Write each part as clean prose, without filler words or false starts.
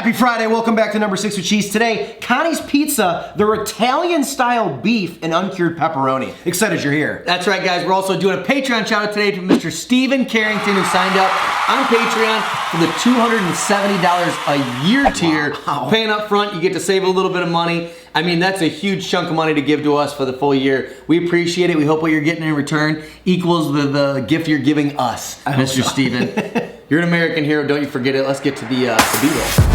Happy Friday, welcome back to number 6 with Cheese. Today, Connie's Pizza, their Italian-style beef and uncured pepperoni. Excited you're here. That's right, guys. We're also doing a Patreon shout out today to Mr. Stephen Carrington, who signed up on Patreon for the $270 a year tier. Wow. Paying up front, you get to save a little bit of money. I mean, that's a huge chunk of money to give to us for the full year. We appreciate it. We hope what you're getting in return equals the gift you're giving us, Mr. Stephen. You're an American hero, don't you forget it. Let's get to the B-roll.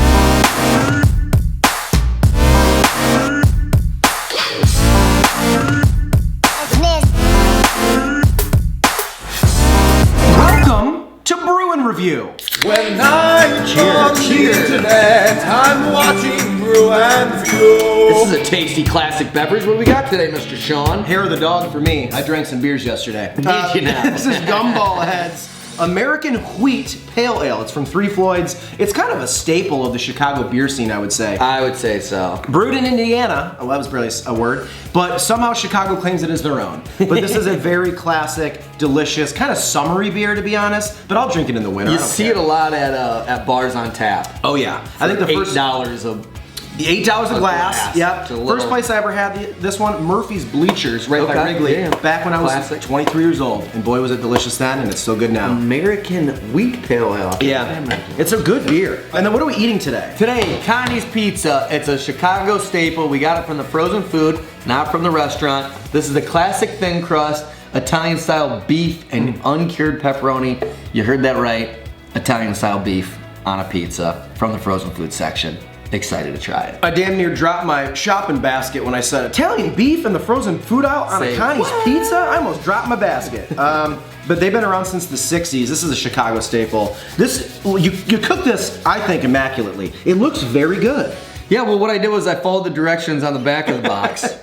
Welcome to Brew and Review. When I'm on the internet, I'm watching Brew and Review. This is a tasty classic beverage. What do we got today, Mr. Sean? Hair of the dog for me. I drank some beers yesterday. Did you now? This is Gumball Head's American Wheat Pale Ale. It's from Three Floyds. It's kind of a staple of the Chicago beer scene, I would say. I would say so. Brewed in Indiana, oh, that was barely a word, but somehow Chicago claims it as their own. But this is a very classic, delicious, kind of summery beer, to be honest, but I'll drink it in the winter. You see it a lot at bars on tap. Oh yeah. I think the first $8 of $8 a glass. Yep. Little... First place I ever had this one, Murphy's Bleachers, right by Wrigley. Damn. Back when I was Classic. 23 years old, and boy was it delicious then, and it's still good now. American Wheat Pale Ale. Yeah, it's a good beer. And then what are we eating today? Today, Connie's Pizza. It's a Chicago staple. We got it from the frozen food, not from the restaurant. This is the classic thin crust, Italian-style beef and uncured pepperoni. You heard that right. Italian-style beef on a pizza from the frozen food section. Excited to try it. I damn near dropped my shopping basket when I said Italian beef and the frozen food aisle on a Connie's Pizza. I almost dropped my basket. But they've been around since the 60s. This is a Chicago staple. This, you cook this, I think, immaculately. It looks very good. Yeah, well, what I did was I followed the directions on the back of the box.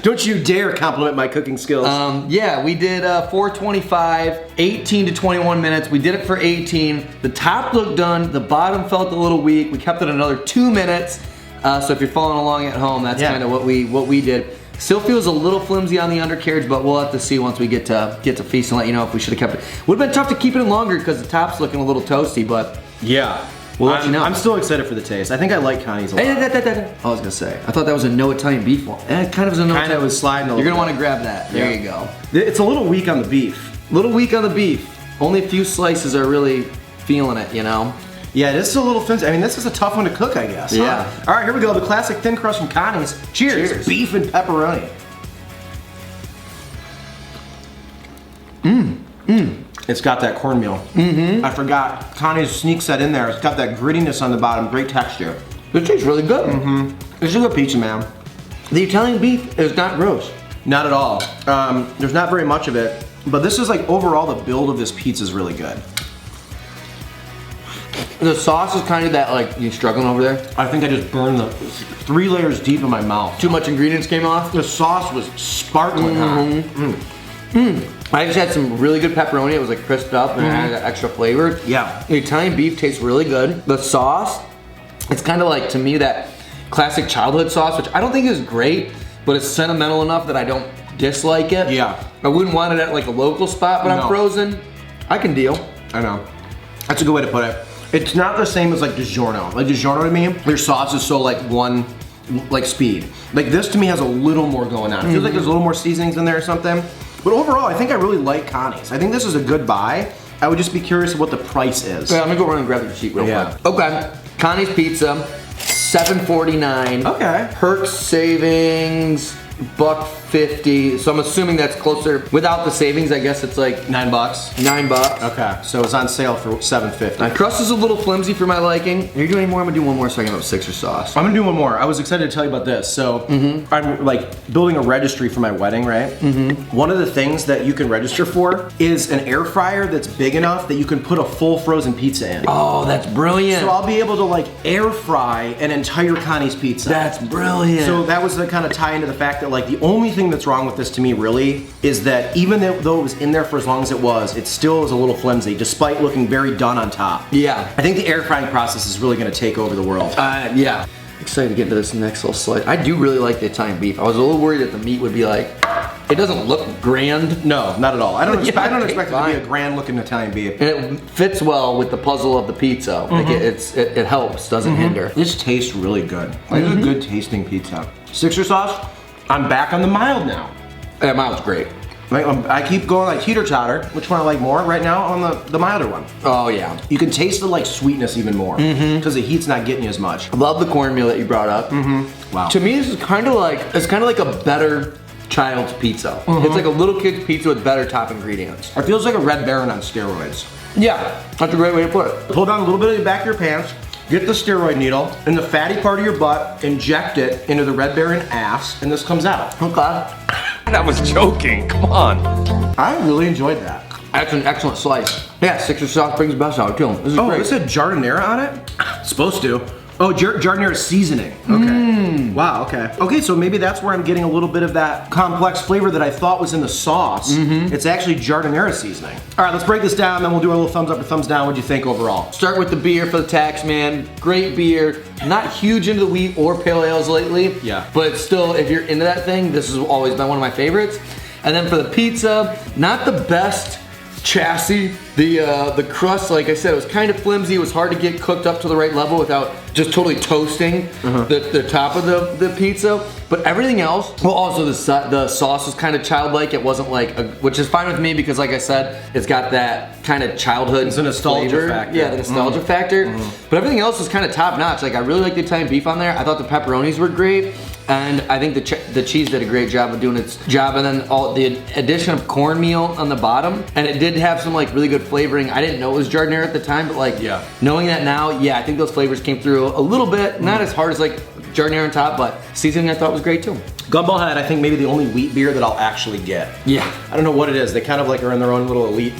Don't you dare compliment my cooking skills. Yeah, we did 425, 18 to 21 minutes. We did it for 18. The top looked done. The bottom felt a little weak. We kept it another 2 minutes. So if you're following along at home, that's kind of what we did. Still feels a little flimsy on the undercarriage, but we'll have to see once we get to feast and let you know if we should have kept it. Would have been tough to keep it in longer because the top's looking a little toasty, but yeah. We'll let you know. I'm still excited for the taste. I think I like Connie's a lot. I was gonna say, I thought that was a no Italian beef one. It kind of was a no. Kind of was sliding a little. You're gonna want to grab that. There you go. It's a little weak on the beef. Little weak on the beef. Only a few slices are really feeling it, you know? Yeah, this is a little thin. I mean, this is a tough one to cook, I guess. Yeah. Huh? All right, here we go. The classic thin crust from Connie's. Cheers. Beef and pepperoni. It's got that cornmeal. I forgot. Connie's sneaks that in there. It's got that grittiness on the bottom. Great texture. It tastes really good. This is a good pizza, man. The Italian beef is not gross. Not at all. There's not very much of it, but this is like overall the build of this pizza is really good. The sauce is kind of that, like, you struggling over there? I think I just burned the 3 layers deep in my mouth. Too much ingredients came off? The sauce was sparkling hot. I just had some really good pepperoni. It was like crisped up and it had that extra flavor. Yeah. The Italian beef tastes really good. The sauce, it's kind of like, to me, that classic childhood sauce, which I don't think is great, but it's sentimental enough that I don't dislike it. Yeah. I wouldn't want it at like a local spot, but I'm frozen. I can deal. I know. That's a good way to put it. It's not the same as like DiGiorno. Like DiGiorno to me, their sauce is so like one, like speed. Like this to me has a little more going on. It feels like there's a little more seasonings in there or something. But overall, I think I really like Connie's. I think this is a good buy. I would just be curious what the price is. Yeah, I'm gonna go run and grab the receipt real quick. Okay, Connie's Pizza, $7.49. Okay. Hertz savings, $1.50. So I'm assuming that's closer. Without the savings, I guess it's like $9. $9. Okay, so it's on sale for $7.50. My crust is a little flimsy for my liking. Are you doing any more? I'm gonna do one more so I can have Sixer sauce. I'm gonna do one more. I was excited to tell you about this. So I'm like building a registry for my wedding, right? One of the things that you can register for is an air fryer that's big enough that you can put a full frozen pizza in. Oh, that's brilliant. So I'll be able to like air fry an entire Connie's pizza. That's brilliant. So that was the kind of tie into the fact that like the only thing that's wrong with this to me really is that even though it was in there for as long as it still is a little flimsy despite looking very done on top. Yeah. I think the air frying process is really gonna take over the world. Yeah. Excited to get into this next little slice. I do really like the Italian beef. I was a little worried that the meat would be like, it doesn't look grand. No, not at all. I don't expect, Yeah, I don't expect it to fine. be a grand looking Italian beef. And it fits well with the puzzle of the pizza. Like it helps, doesn't hinder. This tastes really good. Like, it's a good tasting pizza. Sixer sauce, I'm back on the mild now. Yeah, mine's great. Like, I keep going like teeter totter. Which one I like more right now? On the milder one. Oh yeah. You can taste the like sweetness even more because the heat's not getting you as much. I love the cornmeal that you brought up. Wow. To me, this is kind of like a better child's pizza. It's like a little kid's pizza with better top ingredients. It feels like a Red Baron on steroids. Yeah, that's a great way to put it. Pull down a little bit of the back of your pants, get the steroid needle in the fatty part of your butt, inject it into the Red Baron ass, and this comes out. Okay. I was joking, come on. I really enjoyed that. That's an excellent slice. Yeah, Sixer sauce brings the best out too. This is Oh, great. this had jardinera on it? It's supposed to. Oh, jardinera seasoning. Okay. Wow, okay. Okay, so maybe that's where I'm getting a little bit of that complex flavor that I thought was in the sauce. It's actually jardinera seasoning. All right, let's break this down, then we'll do a little thumbs up or thumbs down. What'd you think overall? Start with the beer for the tax man. Great beer. Not huge into the wheat or pale ales lately. Yeah. But still, if you're into that thing, this has always been one of my favorites. And then for the pizza, not the best chassis. The crust, like I said, it was kind of flimsy. It was hard to get cooked up to the right level without just totally toasting the top of the pizza. But everything else, well, also the sauce was kind of childlike. It wasn't like, which is fine with me because, like I said, it's got that kind of childhood. It's a nostalgia flavor. factor. Yeah, the nostalgia factor. But everything else was kind of top notch. Like I really like the Italian beef on there. I thought the pepperonis were great. And I think the cheese did a great job of doing its job, and then the addition of cornmeal on the bottom, and it did have some like really good flavoring. I didn't know it was jardinera at the time, but like knowing that now, yeah, I think those flavors came through a little bit, not as hard as like jardinera on top, but seasoning I thought was great too. Gumball Head, I think maybe the only wheat beer that I'll actually get. Yeah. I don't know what it is. They kind of like are in their own little elite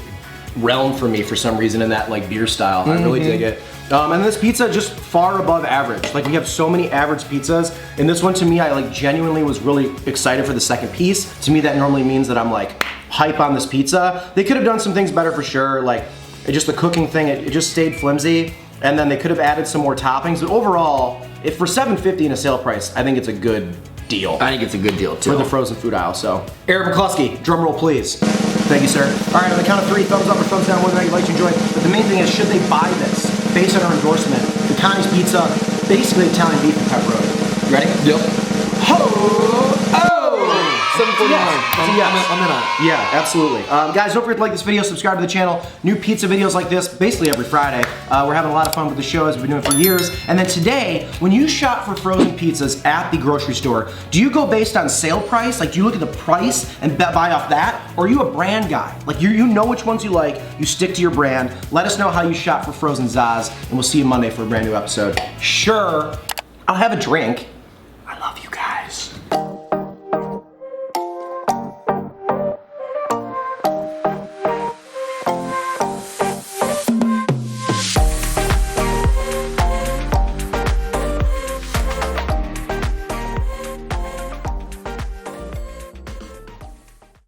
realm for me for some reason in that like beer style. I really dig it. And this pizza just far above average. Like we have so many average pizzas, and this one to me, I like genuinely was really excited for the second piece. To me, that normally means that I'm like hype on this pizza. They could have done some things better for sure. Like just the cooking thing, it just stayed flimsy. And then they could have added some more toppings. But overall, if for $7.50 in a sale price, I think it's a good deal. I think it's a good deal too. For the frozen food aisle, so. Eric McCluskey, drum roll please. Thank you, sir. All right, on the count of 3, thumbs up or thumbs down, whether or not you like to enjoy it. But the main thing is, should they buy this? Based on our endorsement, the Connie's Pizza, basically Italian beef and pepperoni. You ready? Yep. Ho! 749. Yes. I'm in on it. Yeah, absolutely. Guys, don't forget to like this video, subscribe to the channel. New pizza videos like this, basically every Friday. We're having a lot of fun with the show as we've been doing for years. And then today, when you shop for frozen pizzas at the grocery store, do you go based on sale price? Like, do you look at the price and buy off that? Or are you a brand guy? Like, you know which ones you like, you stick to your brand. Let us know how you shop for frozen Zaz, and we'll see you Monday for a brand new episode. Sure, I'll have a drink.